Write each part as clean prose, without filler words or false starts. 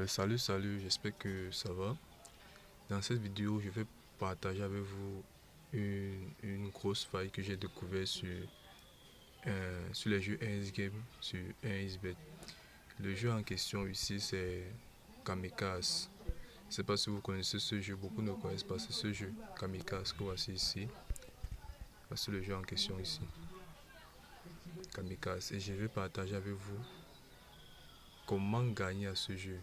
Salut, j'espère que ça va. Dans cette vidéo, je vais partager avec vous une grosse faille que j'ai découvert sur les jeux 1 Game, sur 1xBet. Le jeu en question ici, c'est Kamikaze. Je ne sais pas si vous connaissez ce jeu, beaucoup ne connaissent pas ce jeu Kamikaze que voici ici. Voici le jeu en question ici, Kamikaze. Et je vais partager avec vous comment gagner à ce jeu,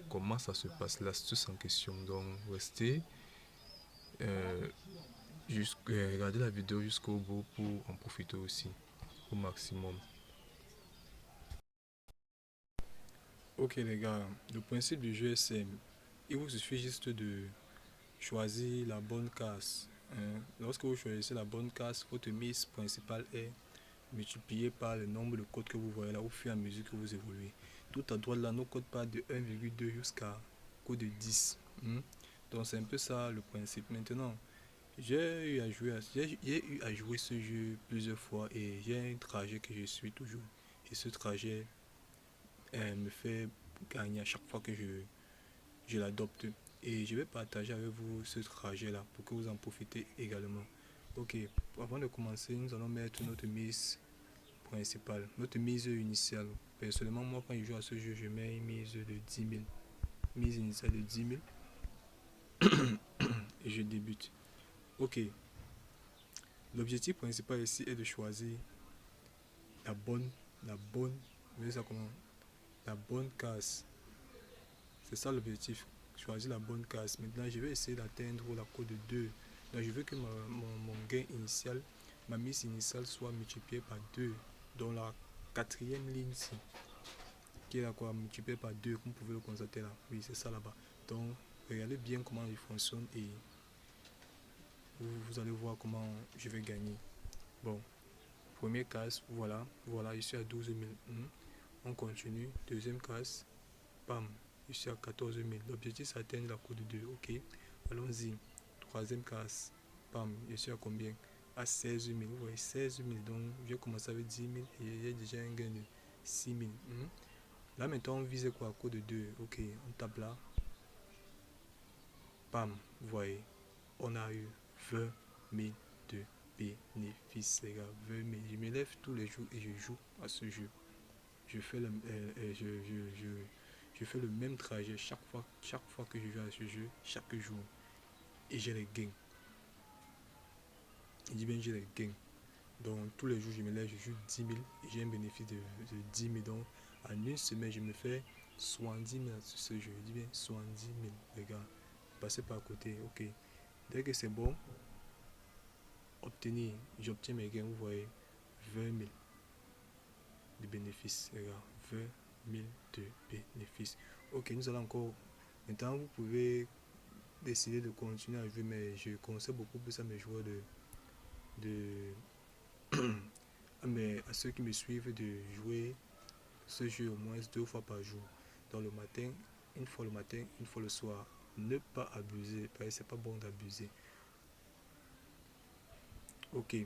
comment ça se passe, l'astuce en question. Donc, restez. Euh, Regardez la vidéo jusqu'au bout pour en profiter aussi au maximum. Ok les gars, le principe du jeu est simple. Il vous suffit juste de choisir la bonne case, hein. Lorsque vous choisissez la bonne case, votre mise principale est multipliée par le nombre de codes que vous voyez là au fur et à mesure que vous évoluez. Tout à droite là, nos codes partent de 1,2 jusqu'à code de 10, hein. Donc c'est un peu ça le principe. Maintenant, j'ai eu à jouer ce jeu plusieurs fois et j'ai un trajet que je suis toujours. Et ce trajet me fait gagner à chaque fois que je l'adopte. Et je vais partager avec vous ce trajet-là pour que vous en profitez également. Ok, avant de commencer, nous allons mettre notre mise principale, notre mise initiale. Personnellement, moi, quand je joue à ce jeu, je mets une mise de 10 000. Mise initiale de 10 000 et je débute. Ok, l'objectif principal ici est de choisir la bonne, la bonne, vous voyez ça comment? La bonne case. C'est ça l'objectif. Choisir la bonne case. Maintenant, je vais essayer d'atteindre la cote de 2. Donc, je veux que mon gain initial, ma mise initiale soit multipliée par 2. Dans la quatrième ligne ici, qui est là quoi, multipliée par 2, comme vous pouvez le constater là. Oui, c'est ça là-bas. Donc, regardez bien comment il fonctionne et vous allez voir comment je vais gagner. Bon, première case, voilà, je suis à 12 000. On continue. Deuxième case, bam, je suis à 14 000. L'objectif c'est d'atteindre la cote de 2. Ok, allons-y. Troisième case, bam, je suis à combien? À 16 000. Vous voyez, 16 000. Donc, je vais commencer avec 10 000 et j'ai déjà un gain de 6 000. Là, maintenant, on vise quoi? À cote de 2. Ok, on tape là. Bam, vous voyez, on a eu 20 000 de bénéfices, les gars. 20 000. Je me lève tous les jours et je joue à ce jeu. Je fais je fais le même trajet chaque fois que je joue à ce jeu, chaque jour. Et j'ai les gains. Il dit bien j'ai les gains. Donc tous les jours je me lève, je joue 10 000 et j'ai un bénéfice de 10 000. Donc en une semaine je me fais 70 000 sur ce jeu. Je dis bien 70 000, les gars. Passez par côté, ok. Dès que c'est bon, j'obtiens mes gains, vous voyez, 20 000 de bénéfices, les gars. 20 000 de bénéfices. Ok, nous allons encore. Maintenant, vous pouvez décider de continuer à jouer, mais je conseille beaucoup plus à mes joueurs de à ceux qui me suivent de jouer ce jeu au moins 2 fois par jour. Dans le matin, une fois le matin, une fois le soir. Ne pas abuser, parce que c'est pas bon d'abuser. Ok,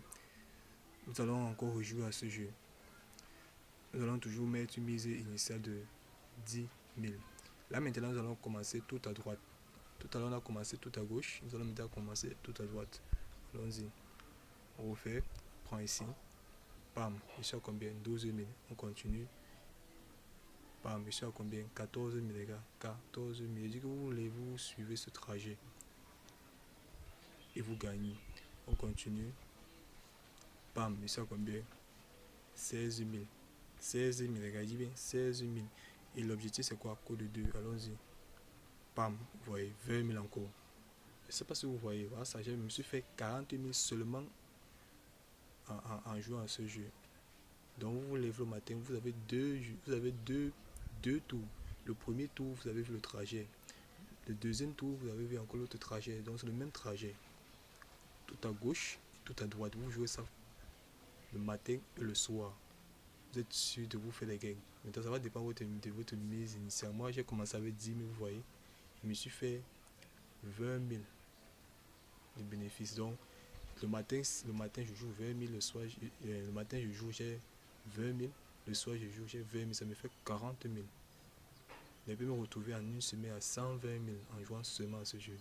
nous allons encore rejouer à ce jeu. Nous allons toujours mettre une mise initiale de 10 000. Là maintenant, nous allons commencer tout à droite. Tout à l'heure, on a commencé tout à gauche. Nous allons maintenant commencer tout à droite. Allons-y. On refait. Prends ici. Bam. Je suis à combien? 12 000. On continue. Bam. Je suis à combien? 14 000, les gars. 14 000. Je dis que vous suivez ce trajet. Et vous gagnez. On continue. Bam. Je suis à combien? 16 000. 16 000, les gars. Je dis bien 16 000. Et l'objectif, c'est quoi? Code de 2. Allons-y. Bam. Vous voyez. 20 000 encore. Je ne sais pas si vous voyez. Voilà, ça, je me suis fait 40 000 seulement en jouant à ce jeu. Donc vous vous levez le matin, vous avez deux tours. Le premier tour, vous avez vu le trajet. Le deuxième tour, vous avez vu encore l'autre trajet. Donc c'est le même trajet. Tout à gauche, tout à droite. Vous jouez ça le matin et le soir. Vous êtes sûr de vous faire les gains. Maintenant, ça va dépendre de votre mise initiale. Moi, j'ai commencé avec 10 000, vous voyez. Je me suis fait 20 000 de bénéfices. Donc, le matin, je joue 20 000. Le matin, je joue, j'ai 20 000. Le soir, je joue, j'ai 20 000. Ça me fait 40 000. Je peux me retrouver en une semaine à 120 000 en jouant seulement à ce jeu.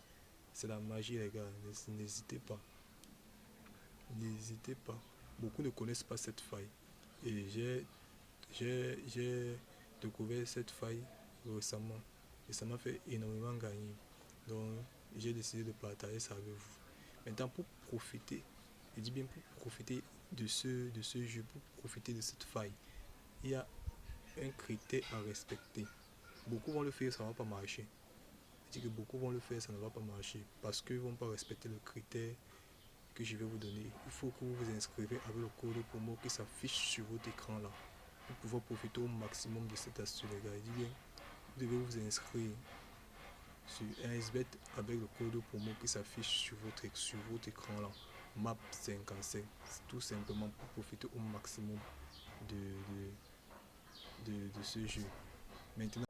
C'est la magie, les gars. N'hésitez pas. N'hésitez pas. Beaucoup ne connaissent pas cette faille. Et j'ai découvert cette faille récemment. Et ça m'a fait énormément gagner. Donc, j'ai décidé de partager ça avec vous. Maintenant, pour profiter, je dis bien pour profiter de ce jeu, pour profiter de cette faille, il y a un critère à respecter. Beaucoup vont le faire, ça ne va pas marcher. Je dis que beaucoup vont le faire, ça ne va pas marcher. Parce qu'ils ne vont pas respecter le critère que je vais vous donner. Il faut que vous vous inscrivez avec le code promo qui s'affiche sur votre écran là. Pour pouvoir profiter au maximum de cette astuce, les gars. Je dis bien, vous devez vous inscrire sur SBET avec le code promo qui s'affiche sur votre écran là. MAP55. Tout simplement pour profiter au maximum de ce jeu. Maintenant,